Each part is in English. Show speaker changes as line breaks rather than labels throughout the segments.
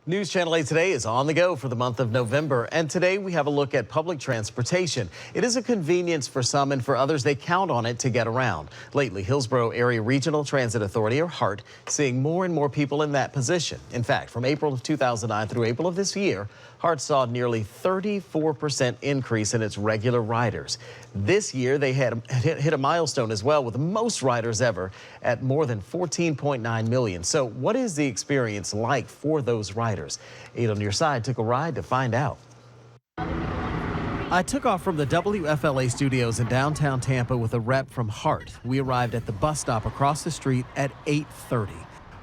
News Channel 8 today is on the go for the month of November, and today we have a look at public transportation. It is a convenience for some, and for others they count on it to get around. Lately, Hillsborough Area Regional Transit Authority, or HART, seeing more and more people in that position. In fact, from April of 2009 through April of this year, HART saw nearly 34% increase in its regular riders. This year, they had hit a milestone as well, with the most riders ever at more than 14.9 million. So what is the experience like for those riders? 8 on your side took a ride to find out. I took off from the WFLA studios in downtown Tampa with a rep from HART. We arrived at the bus stop across the street at 8:30.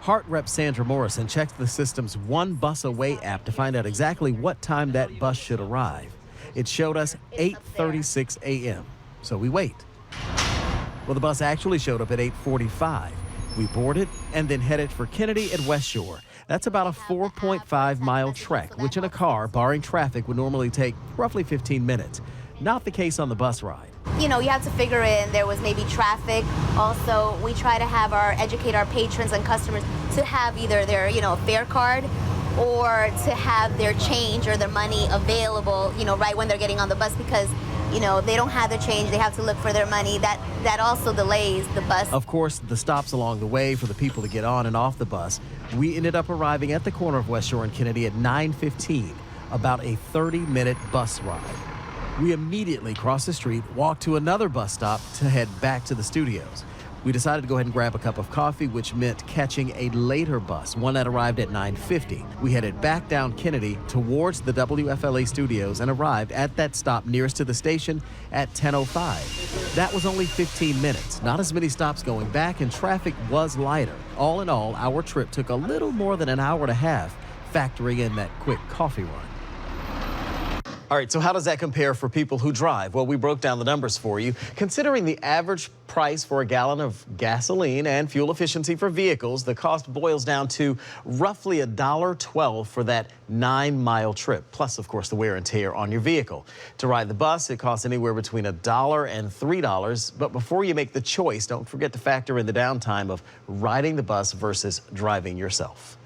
HART rep Sandra Morrison checked the system's One Bus Away app to find out exactly what time that bus should arrive. It showed us 8:36 a.m., so we wait. Well, the bus actually showed up at 8:45. We boarded and then headed for Kennedy and West Shore. That's about a 4.5-mile trek, which in a car, barring traffic, would normally take roughly 15 minutes. Not the case on the bus ride.
You know, you have to figure in there was maybe traffic. Also, we try to educate our patrons and customers to have either their, fare card or to have their change or their money available, right when they're getting on the bus, because they don't have their change, they have to look for their money. That also delays the bus. Of course, the stops along the way for the people to get on and off the bus. We ended up arriving at the corner of West Shore and Kennedy at 9:15, about a 30-minute bus ride. We immediately crossed the street, walked to another bus stop to head back to the studios. We decided to go ahead and grab a cup of coffee, which meant catching a later bus, one that arrived at 9:50. We headed back down Kennedy towards the WFLA studios and arrived at that stop nearest to the station at 10:05. That was only 15 minutes, not as many stops going back, and traffic was lighter. All in all, our trip took a little more than an hour and a half, factoring in that quick coffee run. All right, so how does that compare for people who drive? Well, we broke down the numbers for you. Considering the average price for a gallon of gasoline and fuel efficiency for vehicles, the cost boils down to roughly $1.12 for that 9-mile trip, plus, of course, the wear and tear on your vehicle. To ride the bus, it costs anywhere between $1 and $3. But before you make the choice, don't forget to factor in the downtime of riding the bus versus driving yourself.